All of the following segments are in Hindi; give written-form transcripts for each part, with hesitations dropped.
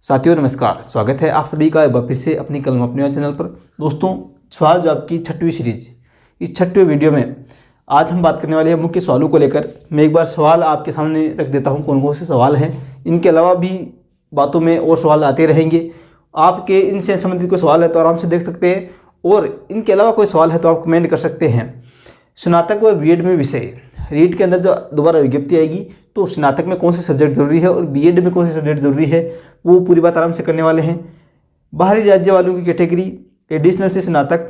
साथियों नमस्कार, स्वागत है आप सभी का एक बार फिर से अपनी कलम अपने चैनल पर। दोस्तों, सवाल जवाब की 6वीं सीरीज, इस 6वें वीडियो में आज हम बात करने वाले हैं मुख्य सवालों को लेकर। मैं एक बार सवाल आपके सामने रख देता हूं, कौन कौन से सवाल हैं। इनके अलावा भी बातों में और सवाल आते रहेंगे। आपके इनसे संबंधित कोई सवाल है तो आराम से देख सकते हैं, और इनके अलावा कोई सवाल है तो आप कमेंट कर सकते हैं। स्नातक व बीएड में विषय, रीट के अंदर जो दोबारा विज्ञप्ति आएगी तो स्नातक में कौन से सब्जेक्ट जरूरी है और बीएड में कौन से सब्जेक्ट जरूरी है, वो पूरी बात आराम से करने वाले हैं। बाहरी राज्य वालों की कैटेगरी, एडिशनल से स्नातक,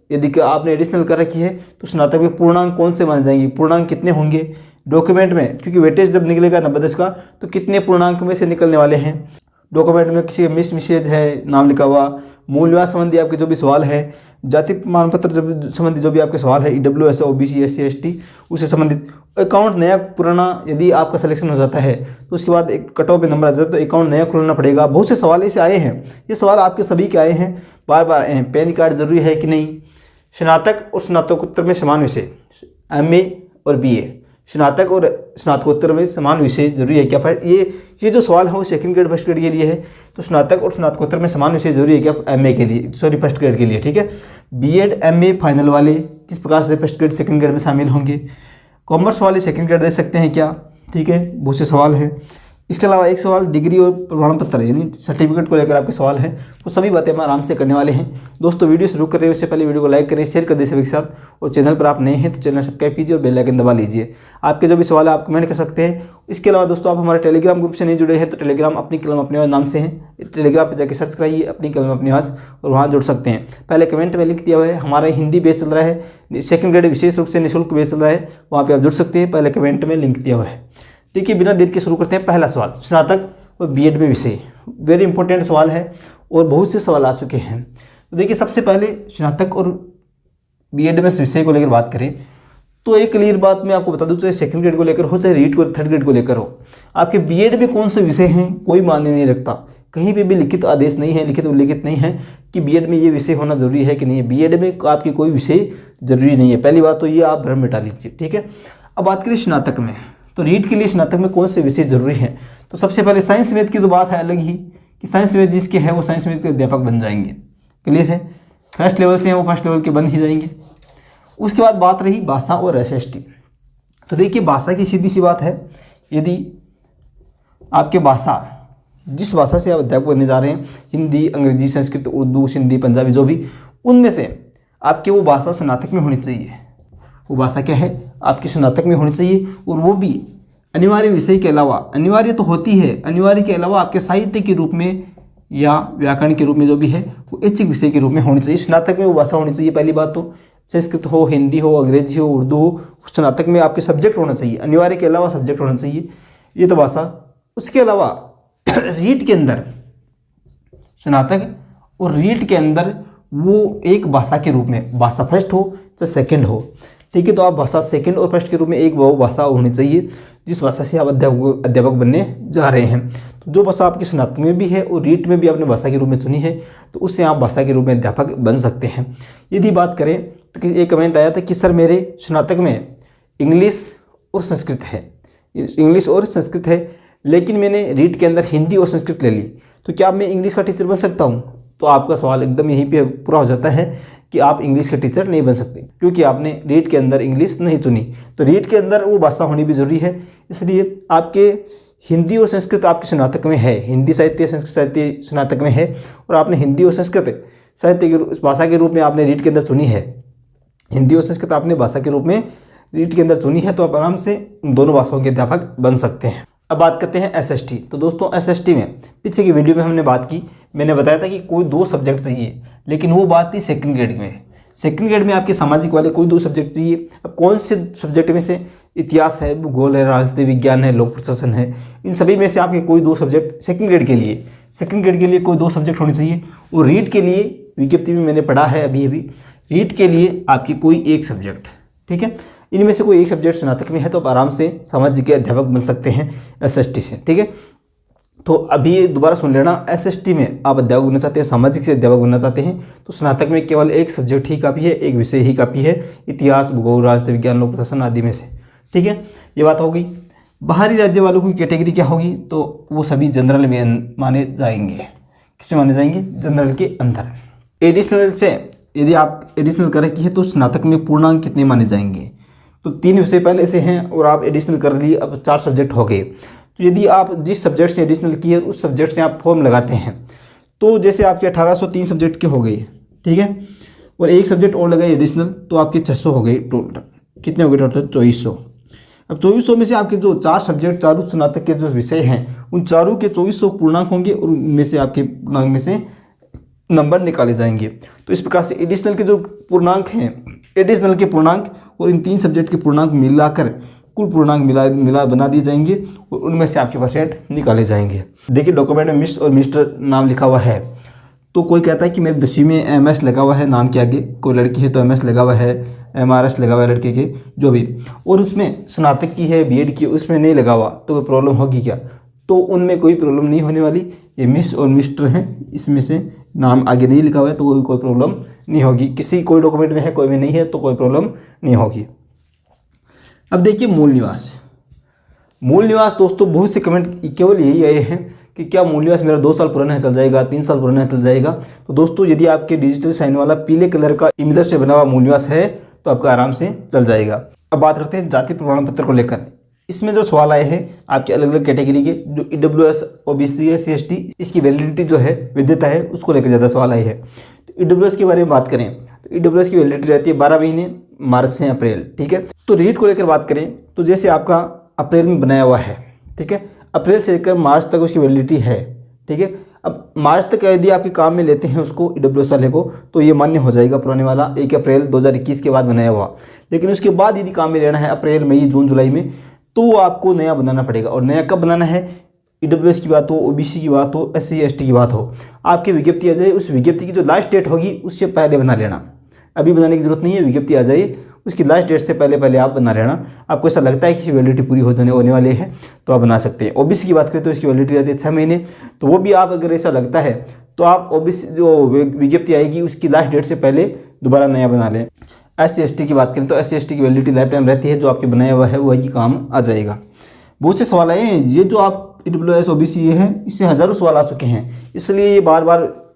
यदि आपने एडिशनल कर रखी है तो स्नातक में पूर्णांक कौन से माने जाएंगे, पूर्णांक कितने होंगे। डॉक्यूमेंट में, क्योंकि वेटेज जब निकलेगा 90 का तो कितने पूर्णांक में से निकलने वाले हैं। डॉक्यूमेंट में किसी का मिसेज है, नाम लिखा हुआ, मूल निवास संबंधी आपके जो भी सवाल है, जाति प्रमाण पत्र संबंधी जो भी आपके सवाल है, ईडब्ल्यूएस, ओबीसी, एससी, एसटी, उससे संबंधित। अकाउंट नया पुराना यदि आपका सिलेक्शन हो जाता है तो उसके बाद एक कट ऑफ पे नंबर आ जाता है तो अकाउंट नया खोलना पड़ेगा। बहुत से सवाल ऐसे आए हैं, ये सवाल आपके सभी के आए हैं, बार बार आए हैं। पैन कार्ड जरूरी है कि नहीं, स्नातक और स्नातकोत्तर में समान विषय, एमए और बीए, स्नातक और स्नातकोत्तर में समान विषय जरूरी है क्या। ये जो सवाल है वो सेकंड ग्रेड फर्स्ट ग्रेड के लिए है, तो स्नातक और स्नातकोत्तर में समान विषय जरूरी है क्या एमए के लिए, फर्स्ट ग्रेड के लिए, ठीक है। बीएड एमए फाइनल वाले किस प्रकार से फर्स्ट ग्रेड सेकंड ग्रेड में शामिल होंगे। कॉमर्स वाले सेकंड ग्रेड दे सकते हैं क्या, ठीक है। बहुत से सवाल हैं। इसके अलावा एक सवाल डिग्री और प्रमाण पत्र यानी सर्टिफिकेट को लेकर आपके सवाल हैं, वो सभी बातें हम आराम से करने वाले हैं। दोस्तों, वीडियो शुरू कर रहे हैं उससे पहले वीडियो को लाइक करें, शेयर कर दें सभी के साथ, और चैनल पर आप नए हैं तो चैनल सब्सक्राइब कीजिए और बेल आइकन दबा लीजिए। आपके जो भी सवाल है आप कमेंट कर सकते हैं। इसके अलावा दोस्तों, आप हमारे टेलीग्राम ग्रुप से नहीं जुड़े हैं तो टेलीग्राम अपनी कलम अपने आवाज़ नाम से है, टेलीग्राम पर जाकर सर्च कराइए अपनी कलम अपनी आवाज़ और वहाँ जुड़ सकते हैं। पहले कमेंट में लिंक दिया हुआ है, हमारा हिंदी बैच चल रहा है, सेकंड ग्रेड विशेष रूप से निःशुल्क बैच चल रहा है, वहाँ पर आप जुड़ सकते हैं। पहले कमेंट में लिंक दिया हुआ है। देखिए, बिना देर के शुरू करते हैं। पहला सवाल, स्नातक और बीएड में विषय, वेरी इंपॉर्टेंट सवाल है और बहुत से सवाल आ चुके हैं। तो देखिए, सबसे पहले स्नातक और बीएड में विषय को लेकर बात करें तो एक क्लियर बात मैं आपको बता दूं, चाहे सेकंड ग्रेड को लेकर हो चाहे रीट को थर्ड ग्रेड को लेकर हो, आपके बीएड में कौन से विषय हैं कोई मायने नहीं रखता। कहीं पे भी लिखित आदेश नहीं है, लिखित उल्लिखित नहीं है कि बीएड में ये विषय होना जरूरी है कि नहीं है। बीएड में आपकी कोई विषय जरूरी नहीं है, पहली बात तो ये आप भ्रम मिटा लीजिए, ठीक है। अब बात करें स्नातक में, तो रीट के लिए स्नातक में कौन से विषय जरूरी हैं। तो सबसे पहले साइंस मैथ की तो बात है अलग ही, कि साइंस मैथ जिसके है वो साइंस मैथ के अध्यापक बन जाएंगे, क्लियर है। फर्स्ट लेवल से हैं वो फर्स्ट लेवल के बन ही जाएंगे। उसके बाद बात रही भाषा और एसएसटी। तो देखिए, भाषा की सीधी सी बात है, यदि आपके भाषा, जिस भाषा से आप अध्यापक बनने जा रहे हैं, हिंदी, अंग्रेजी, संस्कृत, उर्दू, सिंधी, पंजाबी, जो भी, उनमें से आपकी वो भाषा स्नातक में होनी चाहिए। वो भाषा क्या है, आपकी स्नातक में होनी चाहिए, और वो भी अनिवार्य विषय के अलावा, अनिवार्य तो होती है, अनिवार्य के अलावा आपके साहित्य के रूप में या व्याकरण के रूप में जो भी है वो ऐच्छिक विषय के रूप में होनी चाहिए। स्नातक में वो भाषा होनी चाहिए। पहली बात तो संस्कृत हो, हिंदी हो, अंग्रेजी हो, उर्दू हो, स्नातक में आपके सब्जेक्ट होना चाहिए, अनिवार्य के अलावा सब्जेक्ट होना चाहिए, ये तो भाषा। उसके अलावा रीट के अंदर, स्नातक और रीट के अंदर वो एक भाषा के रूप में, भाषा फर्स्ट हो चाहे सेकंड हो, ठीक है। तो आप भाषा सेकंड और फर्स्ट के रूप में एक वो भाषा होनी चाहिए जिस भाषा से आप अध्यापक बनने जा रहे हैं। तो जो भाषा आपकी स्नातक में भी है और रीट में भी आपने भाषा के रूप में चुनी है तो उससे आप भाषा के रूप में अध्यापक बन सकते हैं। यदि बात करें तो एक कमेंट आया था कि सर मेरे स्नातक में इंग्लिश और संस्कृत है, इंग्लिश और संस्कृत है, लेकिन मैंने रीट के अंदर हिंदी और संस्कृत ले ली, तो क्या मैं इंग्लिश का टीचर बन सकता हूँ। तो आपका सवाल एकदम यहीं पे पूरा हो जाता है कि आप इंग्लिश के टीचर नहीं बन सकते, क्योंकि आपने रीट के अंदर इंग्लिश नहीं चुनी। तो रीट के अंदर वो भाषा होनी भी जरूरी है, इसलिए आपके हिंदी और संस्कृत आपके स्नातक में है, हिंदी साहित्य, संस्कृत साहित्य स्नातक में है, और आपने हिंदी और संस्कृत साहित्य की भाषा के रूप में आपने रीट के अंदर चुनी है, हिंदी और संस्कृत आपने भाषा के रूप में रीट के अंदर चुनी है, तो आप आराम से दोनों भाषाओं के अध्यापक बन सकते हैं। अब बात करते हैं एसएसटी। तो दोस्तों, एसएसटी में पीछे की वीडियो में हमने बात की, मैंने बताया था कि कोई 2 सब्जेक्ट चाहिए, लेकिन वो बात थी सेकंड ग्रेड में। सेकंड ग्रेड में आपके सामाजिक वाले कोई 2 सब्जेक्ट चाहिए। अब कौन से सब्जेक्ट में से, इतिहास है, भूगोल है, राजनीति विज्ञान है, लोक प्रशासन है, इन सभी में से आपके कोई 2 सब्जेक्ट सेकंड ग्रेड के लिए कोई 2 सब्जेक्ट होने चाहिए। और रीट के लिए विज्ञप्ति भी मैंने पढ़ा है अभी रीट के लिए आपकी कोई 1 सब्जेक्ट, ठीक है। इनमें से कोई 1 सब्जेक्ट स्नातक में है तो आप आराम से सामाजिक के अध्यापक बन सकते हैं एसएसटी से, ठीक है। तो अभी दोबारा सुन लेना, एसएसटी में आप अध्यापक बनना चाहते हैं, सामाजिक से अध्यापक बनना चाहते हैं, तो स्नातक में केवल 1 सब्जेक्ट ही काफ़ी है, 1 विषय ही काफ़ी है, इतिहास, भूगोल, राजनीति विज्ञान, लोक प्रशासन आदि में से, ठीक है। ये बात हो गई। बाहरी राज्य वालों की कैटेगरी क्या होगी, तो वो सभी जनरल में माने जाएंगे। किसमें माने जाएंगे? जनरल के अंदर। एडिशनल से यदि आप एडिशनल कर रखी है तो स्नातक में पूर्णांक कितने माने जाएंगे? तो 3 विषय पहले से हैं और आप एडिशनल कर लिए, अब 4 सब्जेक्ट हो गए। तो यदि आप जिस सब्जेक्ट से एडिशनल किए उस सब्जेक्ट से आप फॉर्म लगाते हैं, तो जैसे आपके 1803 सब्जेक्ट के हो गए, ठीक है, और एक सब्जेक्ट और लगाए एडिशनल, तो आपके 600 हो गए टोटल। कितने हो गए टोटल? 2400। अब 2400 में से आपके जो 4 सब्जेक्ट, चारों स्नातक के जो विषय हैं, उन चारों के 2400 पूर्णांक होंगे और उनमें से आपके पूर्णांक में से नंबर निकाले जाएंगे। तो इस प्रकार से एडिशनल के जो पूर्णांक हैं, एडिशनल के पूर्णांक और इन 3 सब्जेक्ट के पूर्णांक मिलाकर कुल पूर्णांक मिला बना दिए जाएंगे और उनमें से आपके परसेंट निकाले जाएंगे। देखिए डॉक्यूमेंट में मिस और मिस्टर नाम लिखा हुआ है, तो कोई कहता है कि मेरे 10वीं में MS लगा हुआ है नाम के आगे, कोई लड़की है तो MS लगा हुआ है, MRS लगा हुआ है लड़के के, जो भी, और उसमें स्नातक की है, BEd की, उसमें नहीं लगा हुआ, तो कोई प्रॉब्लम होगी क्या? तो उनमें कोई प्रॉब्लम नहीं होने वाली। ये मिस और मिस्टर हैं, इसमें से नाम आगे नहीं लिखा हुआ है तो कोई प्रॉब्लम नहीं होगी। कोई डॉक्यूमेंट में है, कोई में नहीं है, तो कोई प्रॉब्लम नहीं होगी। अब देखिए मूल निवास। मूल निवास दोस्तों बहुत से कमेंट केवल यही आए हैं कि क्या मूल निवास मेरा 2 साल पुराना है चल जाएगा, 3 साल पुराना है चल जाएगा। तो दोस्तों यदि आपके डिजिटल साइन वाला पीले कलर का इमेज से बना हुआ मूल निवास है तो आपका आराम से चल जाएगा। अब बात करते हैं जाति प्रमाण पत्र को लेकर। इसमें जो सवाल आए हैं आपके अलग अलग कैटेगरी के, जो EWS, OBC, SC, ST, इसकी वैलिडिटी जो है, वैधता है, उसको लेकर ज़्यादा सवाल आए हैं। तो EWS के बारे में बात करें तो EWS की वैलिडिटी रहती है 12 महीने, मार्च से अप्रैल, ठीक है। तो रीट को लेकर बात करें तो जैसे आपका अप्रैल में बनाया हुआ है, ठीक है, अप्रैल से लेकर मार्च तक उसकी वैलिडिटी है, ठीक है। अब मार्च तक यदि आपके काम में लेते हैं उसको EWS वाले को, तो ये मान्य हो जाएगा पुराने वाला 1 अप्रैल 2021 के बाद बनाया हुआ। लेकिन उसके बाद यदि काम में लेना है अप्रैल, मई, जून, जुलाई में, तो आपको नया बनाना पड़ेगा। और नया कब बनाना है? EWS की बात हो, OBC की बात हो, SC, ST की बात हो, आपकी विज्ञप्ति आ जाए, उस विज्ञप्ति की जो लास्ट डेट होगी उससे पहले बना लेना। अभी बनाने की जरूरत नहीं है, विज्ञप्ति आ जाए उसकी लास्ट डेट से पहले आप बना लेना। आपको ऐसा लगता है कि वैलिडिटी पूरी होने वाली है तो आप बना सकते हैं। OBC की बात करें तो इसकी वैलिडिटी रहती है 6 महीने, तो वो भी आप अगर ऐसा लगता है तो आप OBC जो विज्ञप्ति आएगी उसकी लास्ट डेट से पहले दोबारा नया बना लें। SC, ST की बात करें तो SC, ST की वैलिडिटी लाइफ टाइम रहती है, जो आपके बनाया हुआ है वही काम आ जाएगा। बहुत से सवाल आए हैं, ये जो आप EWS, OBC ये है, इससे हज़ारों सवाल आ चुके हैं, इसलिए ये बार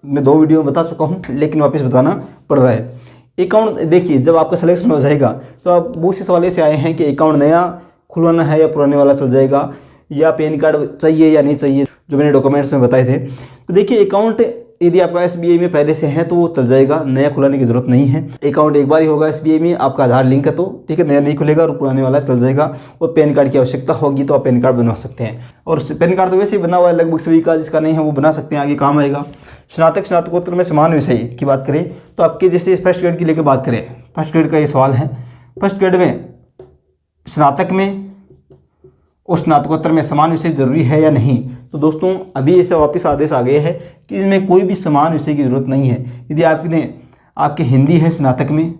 मैं 2 वीडियो में बता चुका हूँ, लेकिन वापस बताना पड़ रहा है। अकाउंट देखिए, जब आपका सिलेक्शन हो जाएगा तो आप बहुत से सवाल ऐसे आए हैं कि अकाउंट नया खुलवाना है या पुराने वाला चल जाएगा, या पैन कार्ड चाहिए या नहीं चाहिए, जो मैंने डॉक्यूमेंट्स में बताए थे। तो देखिए अकाउंट यदि आपका SBI में पहले से है तो वो चल जाएगा, नया खुलाने की ज़रूरत नहीं है। अकाउंट एक बार ही होगा SBI में, आपका आधार लिंक है तो ठीक है, नया नहीं खुलेगा और पुराने वाला चल जाएगा। और पैन कार्ड की आवश्यकता होगी तो आप पैन कार्ड बनवा सकते हैं, और पैन कार्ड तो वैसे ही बना हुआ है लगभग सभी का, जिसका नहीं है वो बना सकते हैं, आगे काम आएगा। स्नातकोत्तर में समान विषय की बात करें तो आपके जैसे फर्स्ट ग्रेड की लेकर बात करें, फर्स्ट ग्रेड का ये सवाल है, फर्स्ट ग्रेड में स्नातक में और स्नातकोत्तर में समान विषय जरूरी है या नहीं? तो दोस्तों अभी ऐसे वापस आदेश आ गए हैं कि इसमें कोई भी समान विषय की ज़रूरत नहीं है। यदि आपके हिंदी है स्नातक में,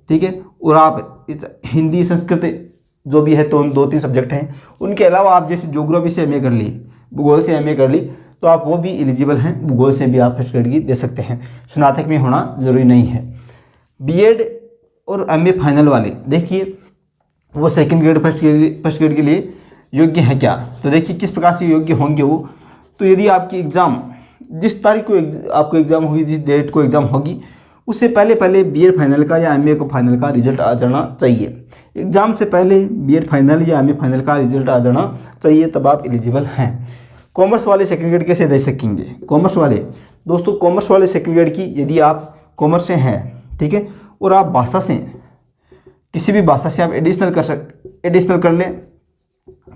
ठीक है, और आप हिंदी, संस्कृत जो भी है तो 2-3 सब्जेक्ट हैं, उनके अलावा आप जैसे ज्योग्राफी से MA कर ली, भूगोल से MA कर ली, तो आप वो भी एलिजिबल हैं, भूगोल से भी आप फर्स्ट ग्रेड की दे सकते हैं, स्नातक में होना जरूरी नहीं है। BEd और MA फाइनल वाले देखिए वो सेकंड ग्रेड फर्स्ट ग्रेड के लिए योग्य है क्या? तो देखिए किस प्रकार से योग्य होंगे वो। तो यदि आपकी एग्ज़ाम जिस तारीख को आपको एग्ज़ाम होगी, जिस डेट को एग्ज़ाम होगी, उससे पहले BEd फाइनल का या MA को फाइनल का रिजल्ट आ जाना चाहिए। एग्ज़ाम से पहले BEd फाइनल या MA फाइनल का रिजल्ट आ जाना चाहिए, तब आप एलिजिबल हैं। कॉमर्स वाले सेकंड ग्रेड कैसे दे सकेंगे? कॉमर्स वाले दोस्तों, कॉमर्स वाले सेकंड ग्रेड की यदि आप कॉमर्स से हैं, ठीक है, और आप भाषा से, किसी भी भाषा से आप एडिशनल कर लें,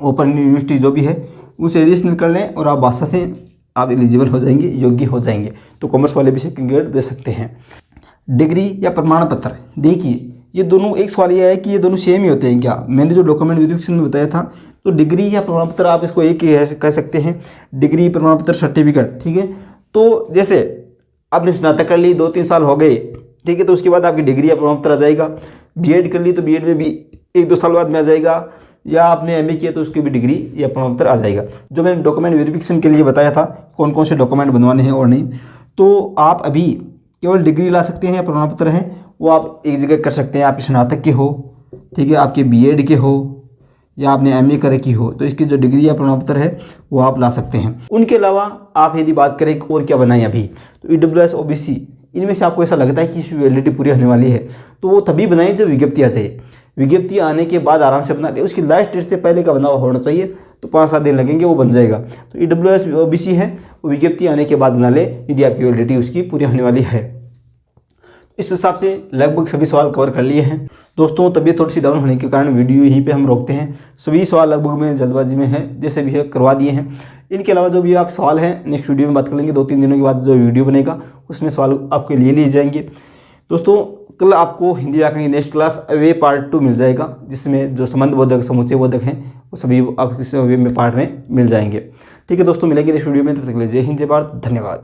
ओपन यूनिवर्सिटी जो भी है उसे एडिशनल कर लें और आप भाषा से आप एलिजिबल हो जाएंगे, योग्य हो जाएंगे, तो कॉमर्स वाले भी सेकंड ग्रेड दे सकते हैं। डिग्री या प्रमाण पत्र, देखिए ये दोनों, एक सवाल ये है कि ये दोनों सेम ही होते हैं क्या? मैंने जो डॉक्यूमेंट वेरिफिकेशन में बताया था, तो डिग्री या प्रमाण पत्र आप इसको एक ही कह सकते हैं, डिग्री, प्रमाण पत्र, सर्टिफिकेट, ठीक है। तो जैसे आपने स्नातक कर ली, 2-3 साल हो गए, ठीक है, तो उसके बाद आपकी डिग्री या प्रमाण पत्र आ जाएगा। BEd कर ली तो BEd में भी 1-2 साल बाद में आ जाएगा, या आपने MA किया तो उसकी भी डिग्री या प्रमाण पत्र आ जाएगा। जो मैंने डॉक्यूमेंट वेरिफिकेशन के लिए बताया था कौन कौन से डॉक्यूमेंट बनवाने हैं और नहीं, तो आप अभी केवल डिग्री ला सकते हैं या प्रमाण पत्र हैं वो आप एक जगह कर सकते हैं। आप स्नातक के हो, ठीक है, आपके BEd के हो, या आपने एमए कर रखी हो तो इसकी जो डिग्री या प्रमाण पत्र है वो आप ला सकते हैं। उनके अलावा आप यदि बात करें और क्या बनाएं अभी, तो EWS OBC इनमें से आपको ऐसा लगता है कि इसकी वैलिडिटी पूरी होने वाली है तो वो तभी बनाएं जब विज्ञप्ति आ जाए। विज्ञप्ति आने के बाद आराम से बना ले, उसकी लास्ट डेट से पहले का बना हुआ होना चाहिए, तो 5-7 दिन लगेंगे, वो बन जाएगा। तो EWS OBC है वो विज्ञप्ति आने के बाद बना ले यदि आपकी वैलिडिटी उसकी पूरी होने वाली है। इस हिसाब से लगभग सभी सवाल कवर कर लिए हैं। दोस्तों तबीयत थोड़ी सी डाउन होने के कारण वीडियो यहीं पे हम रोकते हैं। सभी सवाल लगभग में जल्दबाजी में है, जैसे भी है करवा दिए हैं। इनके अलावा जो भी आप सवाल हैं नेक्स्ट वीडियो में बात कर लेंगे। 2-3 दिनों के बाद जो वीडियो बनेगा उसमें सवाल आपके लिए जाएंगे। दोस्तों कल आपको हिंदी व्याकरण की नेक्स्ट क्लास वे पार्ट 2 मिल जाएगा, जिसमें जो संबंध बोधक समुच्चय बोधक हैं वो सभी आप इस वे में पार्ट में मिल जाएंगे। ठीक है दोस्तों, मिलेंगे नेक्स्ट वीडियो में, तब तक के लिए जय हिंद जय भारत, धन्यवाद।